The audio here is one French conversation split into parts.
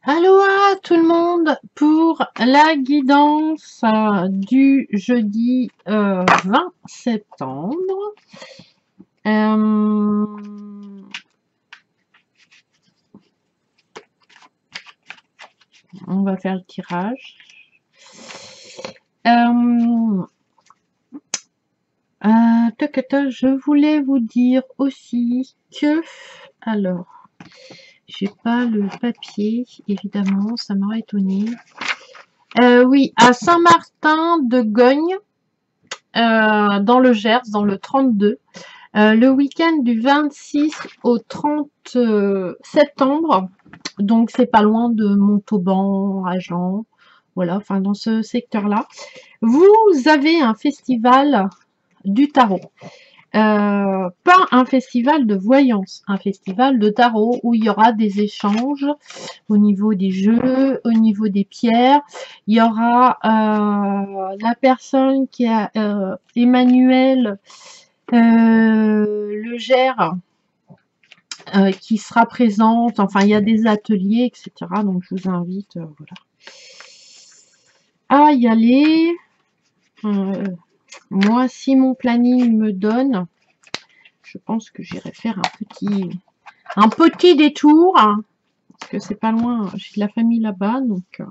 Aloha tout le monde pour la guidance du jeudi 20 septembre. Euh, on va faire le tirage. Je voulais vous dire aussi que, alors, j'ai pas le papier, évidemment, ça m'aurait étonné. Oui, à Saint-Martin de Gogne, dans le Gers, dans le 32, le week-end du 26 au 30 septembre, donc c'est pas loin de Montauban, Agen, voilà, enfin dans ce secteur-là, vous avez un festival du tarot. Pas un festival de voyance, un festival de tarot où il y aura des échanges au niveau des jeux, au niveau des pierres. Il y aura la personne qui a Emmanuel Legère qui sera présente. Enfin, il y a des ateliers, etc. Donc, je vous invite voilà, à y aller. Moi, si mon planning me donne, je pense que j'irai faire un petit détour, hein, parce que c'est pas loin, j'ai de la famille là-bas, donc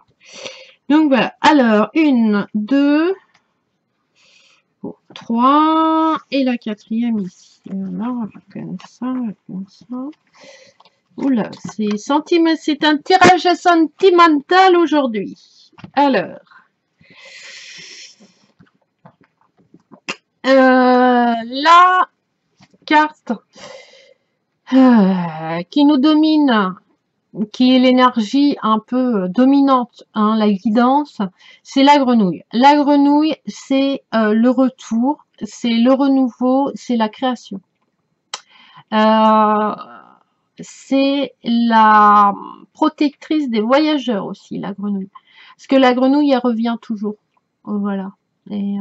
voilà. Alors, 1, 2, 3, et la quatrième ici. Là, on va comme ça, comme ça. Oula, c'est un tirage sentimental aujourd'hui. Alors, la carte qui nous domine, qui est l'énergie un peu dominante, hein, la guidance, c'est la grenouille. La grenouille, c'est le retour, c'est le renouveau, c'est la création. C'est la protectrice des voyageurs aussi, la grenouille. Parce que la grenouille, elle revient toujours. Voilà. Et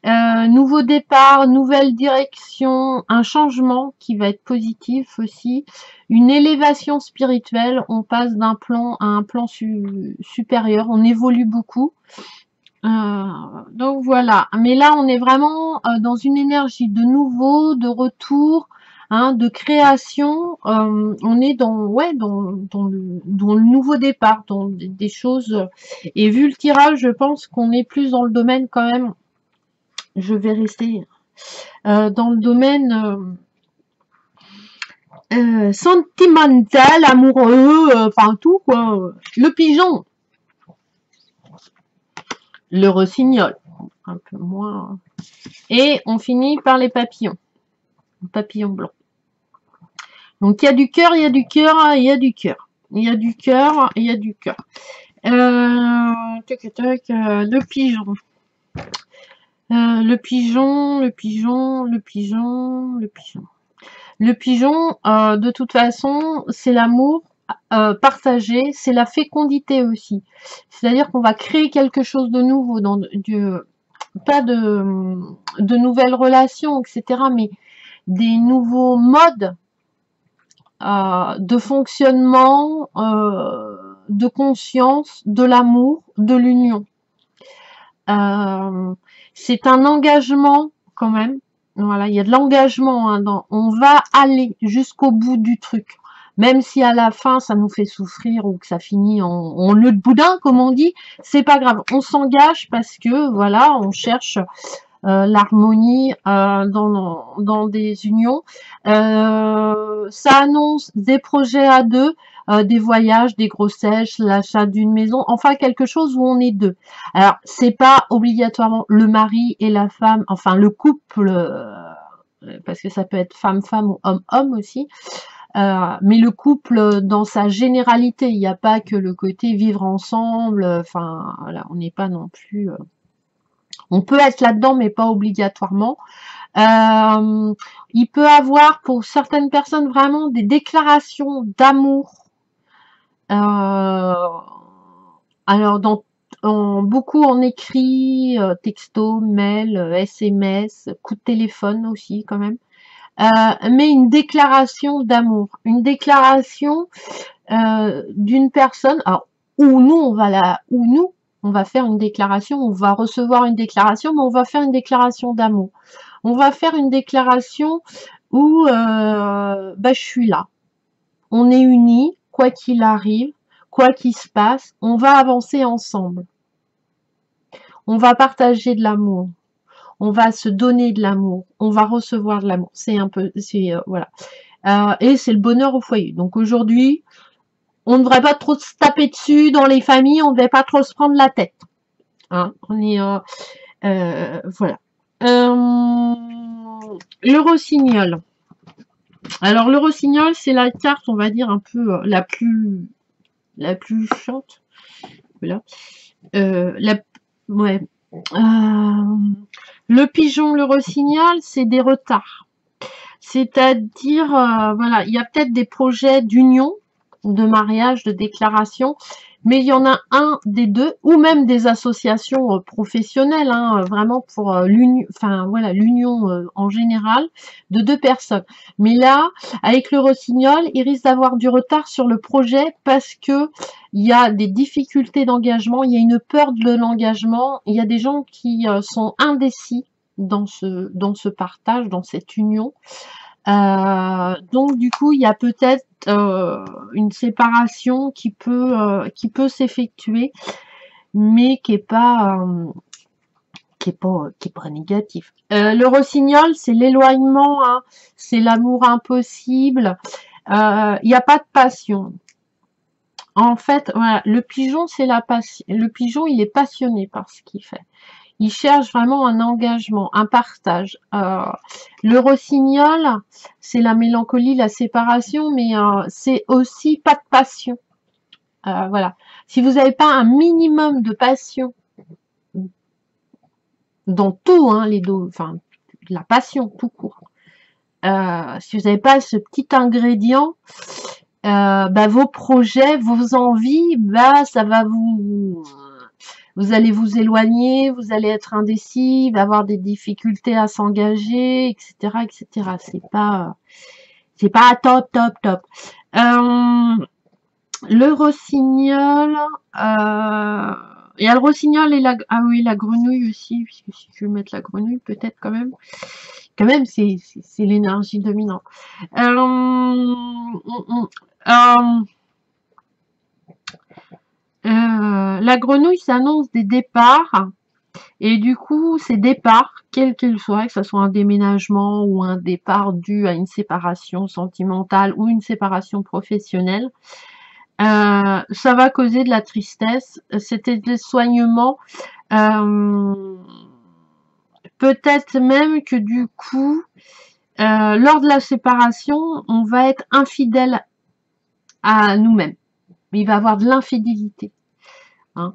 nouveau départ, nouvelle direction, un changement qui va être positif aussi, une élévation spirituelle, on passe d'un plan à un plan supérieur, on évolue beaucoup. Donc voilà, mais là on est vraiment dans une énergie de nouveau, de retour, hein, de création. On est dans le nouveau départ, dans des choses. Et vu le tirage, je pense qu'on est plus dans le domaine quand même. Je vais rester dans le domaine sentimental, amoureux, enfin tout quoi. Le pigeon, le rossignol, un peu moins. Et on finit par les papillons, papillons blancs. Donc il y a du cœur, il y a du cœur, il y a du cœur, il y a du cœur, il y a du cœur. Le pigeon. Le pigeon, le pigeon, le pigeon, le pigeon. Le pigeon, de toute façon, c'est l'amour partagé, c'est la fécondité aussi. C'est-à-dire qu'on va créer quelque chose de nouveau, pas de nouvelles relations, etc., mais des nouveaux modes de fonctionnement, de conscience, de l'amour, de l'union. C'est un engagement quand même. Voilà, il y a de l'engagement, hein, on va aller jusqu'au bout du truc. Même si à la fin ça nous fait souffrir ou que ça finit en nœud de boudin, comme on dit, c'est pas grave. On s'engage parce que voilà, on cherche l'harmonie dans des unions. Ça annonce des projets à deux, des voyages, des grossesses, l'achat d'une maison, enfin quelque chose où on est deux. Alors c'est pas obligatoirement le mari et la femme, enfin le couple, parce que ça peut être femme-femme ou homme-homme aussi. Mais le couple dans sa généralité, il n'y a pas que le côté vivre ensemble, enfin voilà, on n'est pas non plus on peut être là-dedans, mais pas obligatoirement. Il peut avoir pour certaines personnes vraiment des déclarations d'amour. Alors, beaucoup en écrit, texto, mail, SMS, coup de téléphone aussi quand même. Mais une déclaration d'amour. Une déclaration d'une personne, alors, ou nous, on va faire une déclaration, on va recevoir une déclaration, mais on va faire une déclaration d'amour. On va faire une déclaration où bah, je suis là. On est unis, quoi qu'il arrive, quoi qu'il se passe, on va avancer ensemble. On va partager de l'amour. On va se donner de l'amour. On va recevoir de l'amour. C'est un peu, c'est voilà. Et c'est le bonheur au foyer. Donc aujourd'hui, on ne devrait pas trop se taper dessus dans les familles. On ne devrait pas trop se prendre la tête. Hein, on est voilà. Le rossignol. Alors le rossignol, c'est la carte, on va dire un peu la plus chiante. Voilà. Ouais. Le pigeon, le rossignol, c'est des retards. C'est-à-dire, voilà, il y a peut-être des projets d'union, de mariage, de déclaration, mais il y en a un des deux, ou même des associations professionnelles, hein, vraiment pour l'union, enfin voilà, l'union en général de deux personnes. Mais là, avec le rossignol, il risque d'avoir du retard sur le projet parce que il y a des difficultés d'engagement, il y a une peur de l'engagement, il y a des gens qui sont indécis dans ce partage, dans cette union. Donc du coup, il y a peut-être une séparation qui peut s'effectuer, mais qui est pas négatif. Le rossignol, c'est l'éloignement, hein, c'est l'amour impossible. Il n'y a pas de passion. En fait, voilà, le pigeon, c'est la passion. Le pigeon, il est passionné par ce qu'il fait. Il cherche vraiment un engagement, un partage. Le rossignol, c'est la mélancolie, la séparation, mais c'est aussi pas de passion. Voilà. Si vous n'avez pas un minimum de passion dans tout, hein, les deux, enfin, la passion tout court. Si vous n'avez pas ce petit ingrédient, bah, vos projets, vos envies, bah, ça va vous allez vous éloigner, vous allez être indécis, il va avoir des difficultés à s'engager, etc., etc. C'est pas top, top, top. Le rossignol, il y a le rossignol et ah oui, la grenouille aussi, puisque si je veux mettre la grenouille, peut-être quand même. Quand même, c'est l'énergie dominante. La grenouille s'annonce des départs. Et du coup, ces départs, quels qu'ils soient, que ce soit un déménagement ou un départ dû à une séparation sentimentale ou une séparation professionnelle, ça va causer de la tristesse. Cet éloignement, peut-être même que du coup, lors de la séparation, on va être infidèle à nous-mêmes. Il va y avoir de l'infidélité. Hein.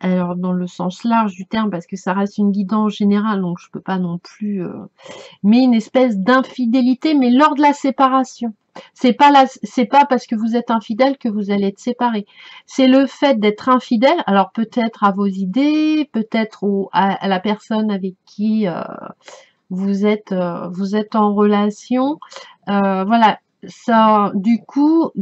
Alors, dans le sens large du terme, parce que ça reste une guidance générale, donc je peux pas non plus... mais une espèce d'infidélité, mais lors de la séparation. C'est pas parce que vous êtes infidèle que vous allez être séparés. C'est le fait d'être infidèle, alors peut-être à vos idées, peut-être à la personne avec qui vous êtes en relation. Voilà, ça, du coup...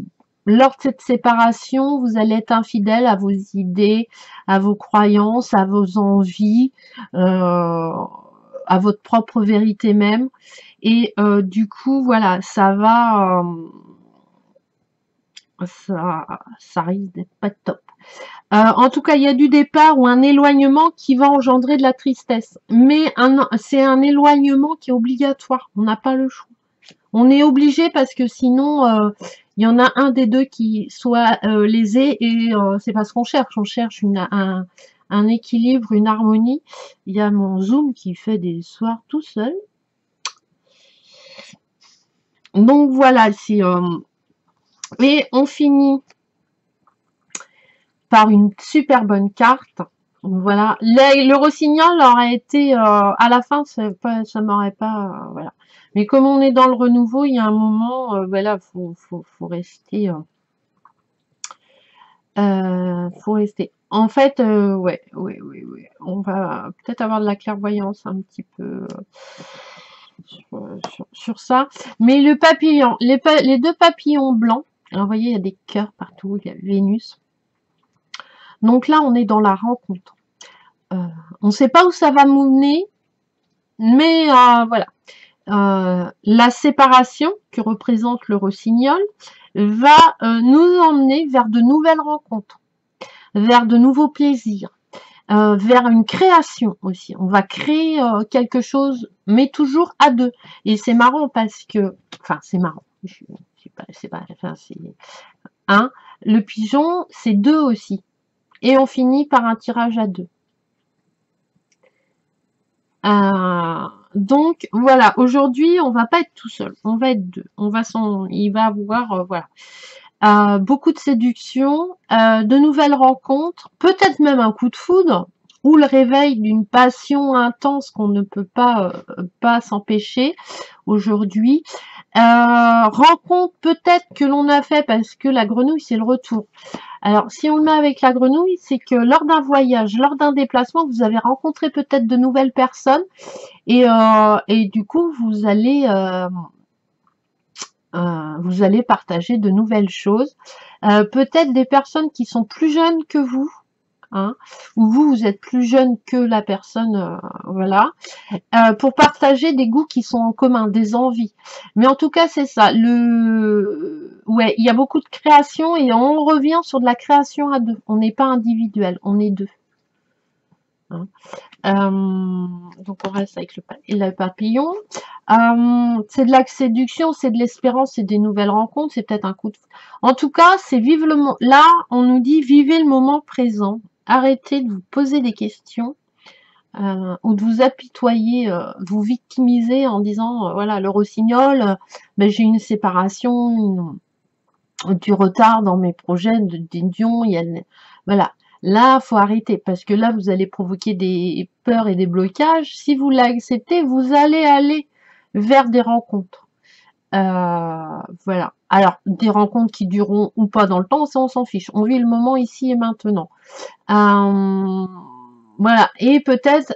Lors de cette séparation, vous allez être infidèle à vos idées, à vos croyances, à vos envies, à votre propre vérité même. Et du coup, voilà, ça va... ça risque d'être pas top. En tout cas, il y a du départ ou un éloignement qui va engendrer de la tristesse. Mais c'est un éloignement qui est obligatoire. On n'a pas le choix. On est obligé parce que sinon, il y en a un des deux qui soit lésé et c'est pas ce qu'on cherche. On cherche un équilibre, une harmonie. Il y a mon Zoom qui fait des soirs tout seul. Donc voilà, et on finit par une super bonne carte. Voilà, le rossignol aurait été à la fin, ça m'aurait pas, voilà. Mais comme on est dans le renouveau, il y a un moment, voilà, faut rester, faut rester. En fait, ouais, on va peut-être avoir de la clairvoyance un petit peu sur ça. Mais le papillon, les deux papillons blancs, Alors, vous voyez, il y a des cœurs partout, il y a Vénus. Donc là, on est dans la rencontre. On ne sait pas où ça va mener, mais voilà. La séparation que représente le rossignol va nous emmener vers de nouvelles rencontres, vers de nouveaux plaisirs, vers une création aussi. On va créer quelque chose, mais toujours à deux. Et c'est marrant parce que, enfin, c'est marrant. Enfin, c'est un. Le pigeon, c'est deux aussi. Et on finit par un tirage à deux. Donc voilà, aujourd'hui on va pas être tout seul, on va être deux. Il va avoir voilà beaucoup de séduction, de nouvelles rencontres, peut-être même un coup de foudre ou le réveil d'une passion intense qu'on ne peut pas s'empêcher aujourd'hui. Rencontre peut-être que l'on a fait parce que la grenouille c'est le retour. Alors, si on le met avec la grenouille, c'est que lors d'un voyage, lors d'un déplacement, vous avez rencontré peut-être de nouvelles personnes et du coup, vous allez partager de nouvelles choses. Peut-être des personnes qui sont plus jeunes que vous, hein, ou vous êtes plus jeune que la personne, voilà, pour partager des goûts qui sont en commun, des envies. Mais en tout cas, c'est ça. Ouais, il y a beaucoup de création et on revient sur de la création à deux. On n'est pas individuel, on est deux. Hein. Donc on reste avec le papillon. C'est de la séduction, c'est de l'espérance, c'est des nouvelles rencontres, c'est peut-être un coup de... En tout cas, c'est vivre le moment. Là, on nous dit vivez le moment présent. Arrêtez de vous poser des questions. Ou de vous apitoyer, vous victimiser en disant voilà, le rossignol, ben, j'ai une séparation, du retard dans mes projets d'édition, voilà. Là, faut arrêter parce que là, vous allez provoquer des peurs et des blocages. Si vous l'acceptez, vous allez aller vers des rencontres. Voilà. Alors, des rencontres qui dureront ou pas dans le temps, ça, on s'en fiche. On vit le moment ici et maintenant. Voilà. Et peut-être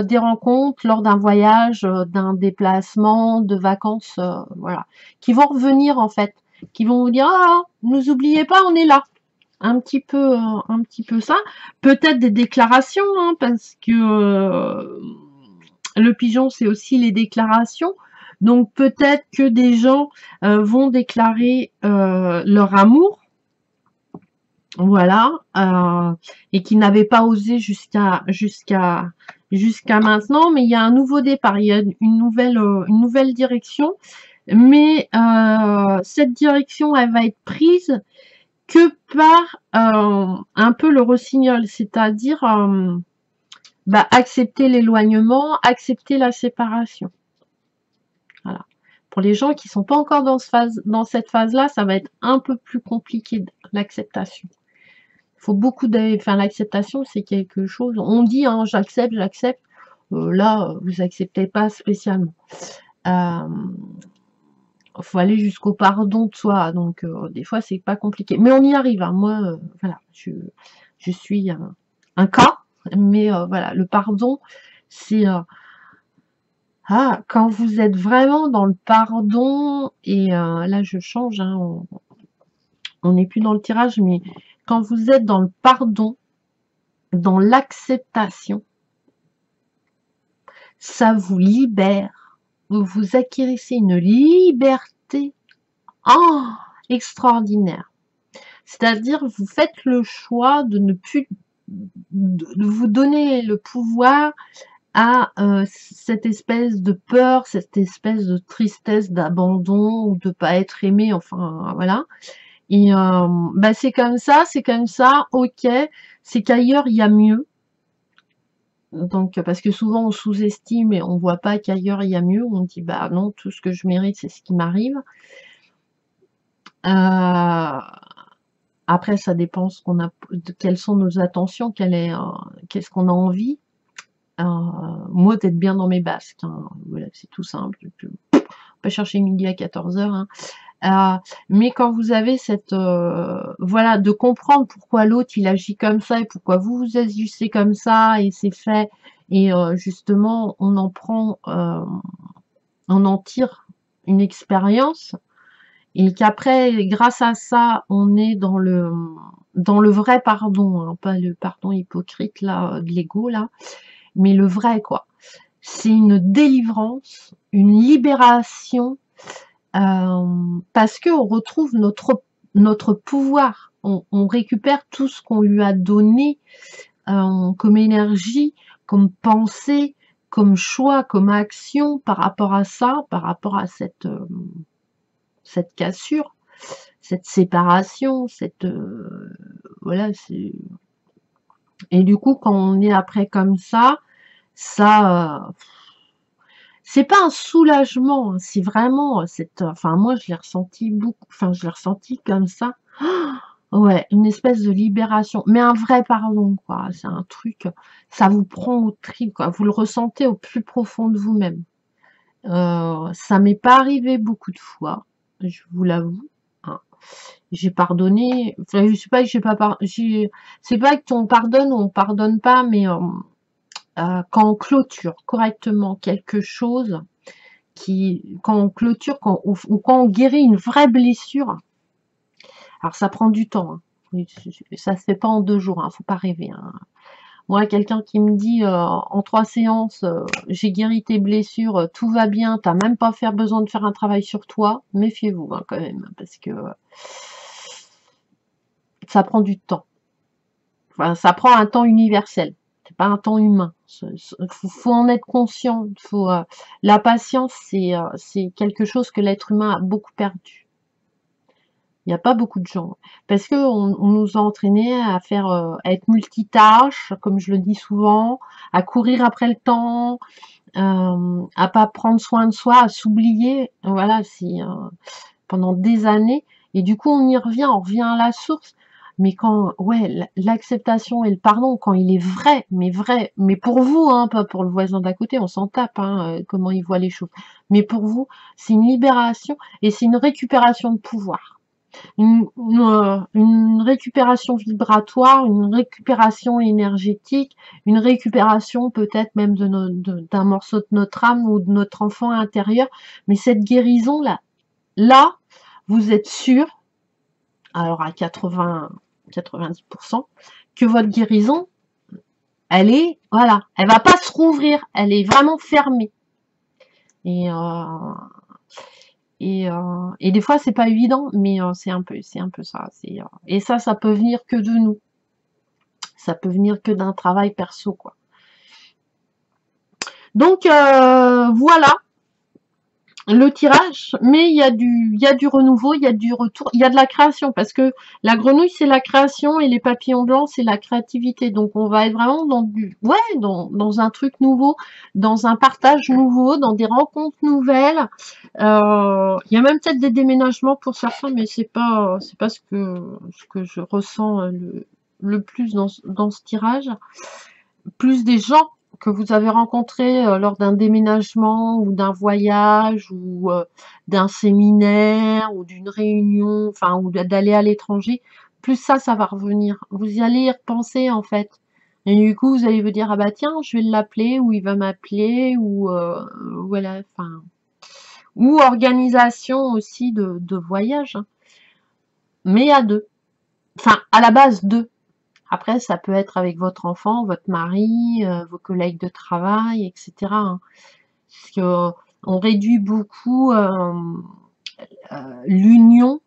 des rencontres lors d'un voyage, d'un déplacement, de vacances, voilà, qui vont revenir en fait, qui vont vous dire ah, nous oubliez pas, on est là. Un petit peu ça. Peut-être des déclarations, hein, parce que le pigeon, c'est aussi les déclarations. Donc peut-être que des gens vont déclarer leur amour, voilà, et qui n'avaient pas osé jusqu'à maintenant, mais il y a un nouveau départ, il y a une nouvelle direction, mais cette direction, elle va être prise que par un peu le rossignol, c'est-à-dire accepter l'éloignement, accepter la séparation. Voilà. Pour les gens qui sont pas encore dans cette phase-là, ça va être un peu plus compliqué l'acceptation. Il faut beaucoup enfin, l'acceptation, c'est quelque chose. On dit, hein, j'accepte, j'accepte. Là, vous acceptez pas spécialement. Faut aller jusqu'au pardon de soi. Donc, des fois, c'est pas compliqué. Mais on y arrive. Hein. Moi, voilà, je suis un cas. Mais voilà, le pardon, c'est... quand vous êtes vraiment dans le pardon, et là, je change, hein, on n'est plus dans le tirage, mais quand vous êtes dans le pardon, dans l'acceptation, ça vous libère. Vous acquérissez une liberté extraordinaire. C'est-à-dire, vous faites le choix de ne plus de vous donner le pouvoir à cette espèce de peur, cette espèce de tristesse d'abandon ou de pas être aimé, enfin voilà. Et c'est comme ça, ok, c'est qu'ailleurs il y a mieux. Donc parce que souvent on sous-estime et on voit pas qu'ailleurs il y a mieux, on dit bah non, tout ce que je mérite c'est ce qui m'arrive. Après ça dépend quelles sont nos attentions, qu'est-ce qu'on a envie. Moi d'être bien dans mes basques, hein. Voilà, c'est tout simple. On peut chercher midi à 14h. Hein. Mais quand vous avez cette voilà, de comprendre pourquoi l'autre il agit comme ça et pourquoi vous vous agissez comme ça et c'est fait, et justement on en prend on en tire une expérience, et qu'après, grâce à ça, on est dans le vrai pardon, hein, pas le pardon hypocrite là, de l'ego là, mais le vrai quoi. C'est une délivrance, une libération, parce qu'on retrouve notre pouvoir. On récupère tout ce qu'on lui a donné comme énergie, comme pensée, comme choix, comme action par rapport à ça, par rapport à cette cassure, cette séparation, voilà, et du coup quand on est après comme ça, c'est pas un soulagement, hein, c'est vraiment enfin moi je l'ai ressenti beaucoup, enfin je l'ai ressenti comme ça. Ouais, une espèce de libération, mais un vrai pardon, quoi. C'est un truc, ça vous prend au tripes, quoi. Vous le ressentez au plus profond de vous-même. Ça m'est pas arrivé beaucoup de fois, je vous l'avoue, hein. J'ai pardonné, enfin, je sais pas que j'ai pas c'est pas qu'on pardonne ou on pardonne pas, mais quand on clôture correctement quelque chose, quand on clôture, ou quand on guérit une vraie blessure, alors ça prend du temps, hein. Ça se fait pas en 2 jours, hein, faut pas rêver, hein. Moi, quelqu'un qui me dit en 3 séances, j'ai guéri tes blessures, tout va bien, t'as même pas besoin de faire un travail sur toi, méfiez-vous hein, quand même, parce que ça prend du temps. Enfin, ça prend un temps universel, c'est pas un temps humain. Faut en être conscient. La patience, c'est quelque chose que l'être humain a beaucoup perdu. Il n'y a pas beaucoup de gens. Parce que on nous a entraînés à à être multitâches, comme je le dis souvent, à courir après le temps, à pas prendre soin de soi, à s'oublier. Voilà, c'est pendant des années. Et du coup, on revient à la source. Mais quand, ouais, l'acceptation et le pardon, quand il est vrai, mais pour vous, hein, pas pour le voisin d'à côté, on s'en tape, hein, comment il voit les choses. Mais pour vous, c'est une libération et c'est une récupération de pouvoir. Une récupération vibratoire, une récupération énergétique, une récupération peut-être même d'un morceau de notre âme ou de notre enfant intérieur. Mais cette guérison-là, vous êtes sûr, alors à 90%, que votre guérison, voilà, elle va pas se rouvrir, elle est vraiment fermée. Et des fois c'est pas évident, mais c'est un peu ça. Et ça peut venir que de nous. Ça peut venir que d'un travail perso, quoi. Donc voilà le tirage, mais il y a du renouveau, il y a du retour, il y a de la création, parce que la grenouille c'est la création et les papillons blancs c'est la créativité. Donc on va être vraiment dans un truc nouveau, dans un partage nouveau, dans des rencontres nouvelles. Il y a même peut-être des déménagements pour certains, mais c'est pas ce que je ressens le plus dans ce tirage. Plus des gens que vous avez rencontrés lors d'un déménagement ou d'un voyage ou d'un séminaire ou d'une réunion, enfin, ou d'aller à l'étranger, plus ça va revenir. Vous y allez y repenser en fait. Et du coup, vous allez vous dire, ah bah tiens, je vais l'appeler, ou il va m'appeler, ou voilà, enfin. Ou organisation aussi de voyage, hein. Mais à deux. Enfin, à la base, deux. Après, ça peut être avec votre enfant, votre mari, vos collègues de travail, etc., hein. Parce que on réduit beaucoup l'union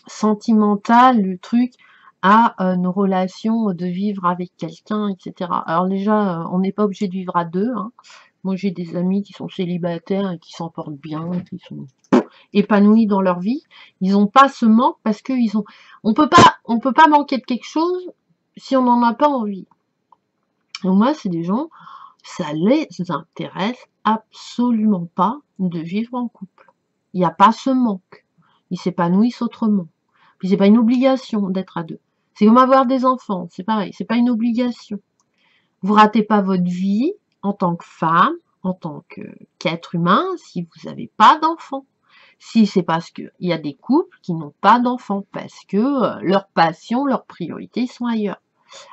sentimentale, le truc, à nos relations de vivre avec quelqu'un, etc. Alors déjà, on n'est pas obligé de vivre à deux, hein. Moi, j'ai des amis qui sont célibataires et qui s'en portent bien, qui sont épanouis dans leur vie. Ils n'ont pas ce manque parce que on peut pas manquer de quelque chose si on n'en a pas envie. Et moi, c'est des gens, ça les intéresse absolument pas de vivre en couple. Il n'y a pas ce manque. Ils s'épanouissent autrement. Puis c'est pas une obligation d'être à deux. C'est comme avoir des enfants, c'est pareil, c'est pas une obligation. Vous ratez pas votre vie en tant que femme, en tant qu'être humain, si vous n'avez pas d'enfants. Si c'est parce qu'il y a des couples qui n'ont pas d'enfants, parce que leur passion, leurs priorités sont ailleurs.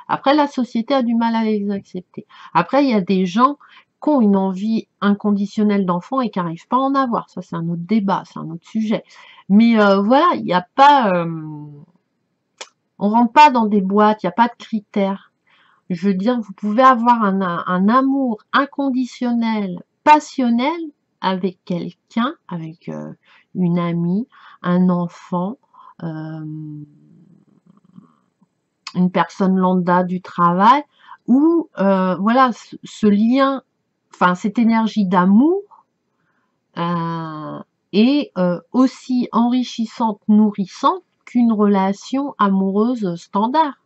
Après, la société a du mal à les accepter. Après, il y a des gens qui ont une envie inconditionnelle d'enfant et qui n'arrivent pas à en avoir. Ça, c'est un autre débat, c'est un autre sujet. Mais voilà, il n'y a pas... on rentre pas dans des boîtes, il n'y a pas de critères. Je veux dire, vous pouvez avoir un amour inconditionnel, passionnel avec quelqu'un, avec une amie, un enfant, une personne lambda du travail, où voilà, ce lien, enfin cette énergie d'amour est aussi enrichissante, nourrissante qu'une relation amoureuse standard.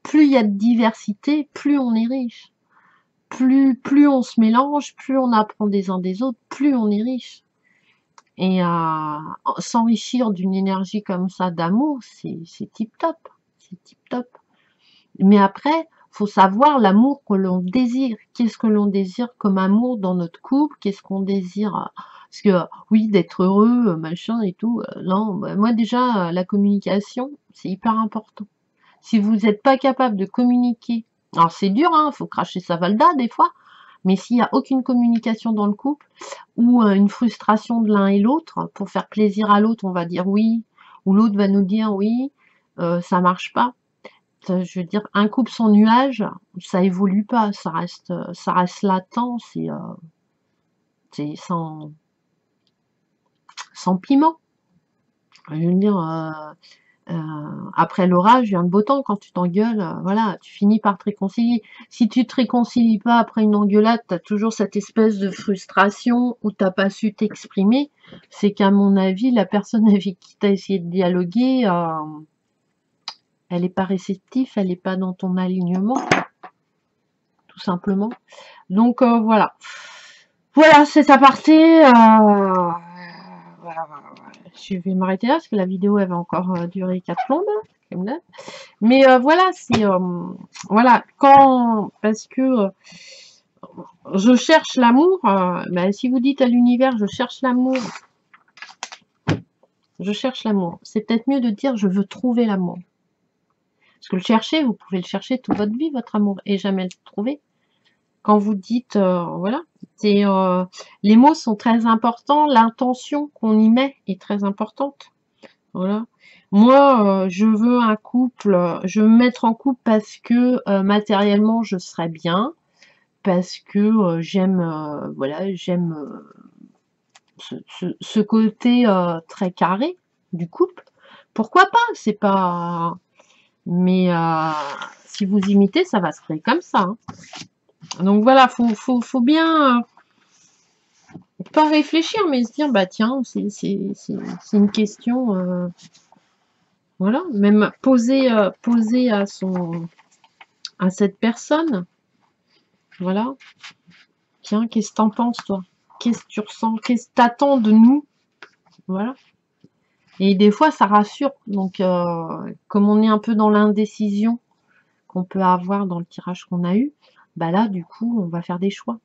Plus il y a de diversité, plus on est riche. Plus on se mélange, plus on apprend des uns des autres, plus on est riche. Et s'enrichir d'une énergie comme ça d'amour, c'est tip top. C'est tip top. Mais après, faut savoir l'amour que l'on désire. Qu'est-ce que l'on désire comme amour dans notre couple? Qu'est-ce qu'on désire? Parce que oui, d'être heureux, machin et tout. Non, bah, moi déjà, la communication, c'est hyper important. Si vous n'êtes pas capable de communiquer, alors c'est dur, hein, faut cracher sa valda des fois, mais s'il n'y a aucune communication dans le couple, ou une frustration de l'un et l'autre, pour faire plaisir à l'autre, on va dire oui, ou l'autre va nous dire oui, ça marche pas. Je veux dire, un couple sans nuage, ça évolue pas, ça reste latent, c'est sans piment. Je veux dire, après l'orage vient le beau temps. Quand tu t'engueules, voilà, tu finis par te réconcilier. Si tu te réconcilies pas après une engueulade, tu as toujours cette espèce de frustration où t'as pas su t'exprimer. C'est qu'à mon avis, la personne avec qui tu as essayé de dialoguer, elle n'est pas réceptive, elle n'est pas dans ton alignement, tout simplement. Donc voilà. Voilà, c'est aparté. Voilà. Je vais m'arrêter là parce que la vidéo elle va encore durer 4 plombes. Mais voilà, c'est voilà, parce que je cherche l'amour, ben, si vous dites à l'univers je cherche l'amour, c'est peut-être mieux de dire je veux trouver l'amour. Parce que le chercher, vous pouvez le chercher toute votre vie, votre amour, et jamais le trouver. Quand vous dites, voilà, c'est les mots sont très importants, l'intention qu'on y met est très importante. Voilà. Moi, je veux un couple, je veux me mettre en couple parce que matériellement je serais bien, parce que j'aime, voilà, j'aime ce côté très carré du couple. Pourquoi pas? C'est pas. Mais si vous imitez, ça va se créer comme ça. Hein. Donc voilà, faut bien pas réfléchir, mais se dire bah tiens, c'est une question. Voilà, même poser à cette personne. Voilà. Tiens, qu'est-ce que t'en penses, toi? Qu'est-ce que tu ressens? Qu'est-ce que t'attends de nous? Voilà. Et des fois, ça rassure. Donc, comme on est un peu dans l'indécision qu'on peut avoir dans le tirage qu'on a eu, bah là, du coup, on va faire des choix.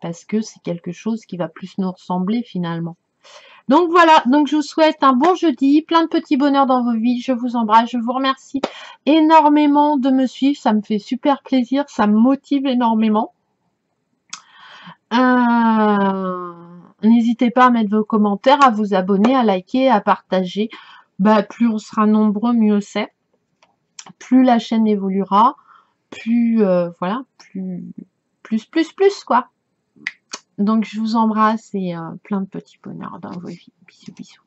Parce que c'est quelque chose qui va plus nous ressembler, finalement. Donc voilà, donc je vous souhaite un bon jeudi, plein de petits bonheurs dans vos vies, je vous embrasse, je vous remercie énormément de me suivre, ça me fait super plaisir, ça me motive énormément. N'hésitez pas à mettre vos commentaires, à vous abonner, à liker, à partager. Bah, plus on sera nombreux, mieux c'est. Plus la chaîne évoluera, plus voilà, plus quoi. Donc je vous embrasse et plein de petits bonheurs dans vos vies. Bisous bisous.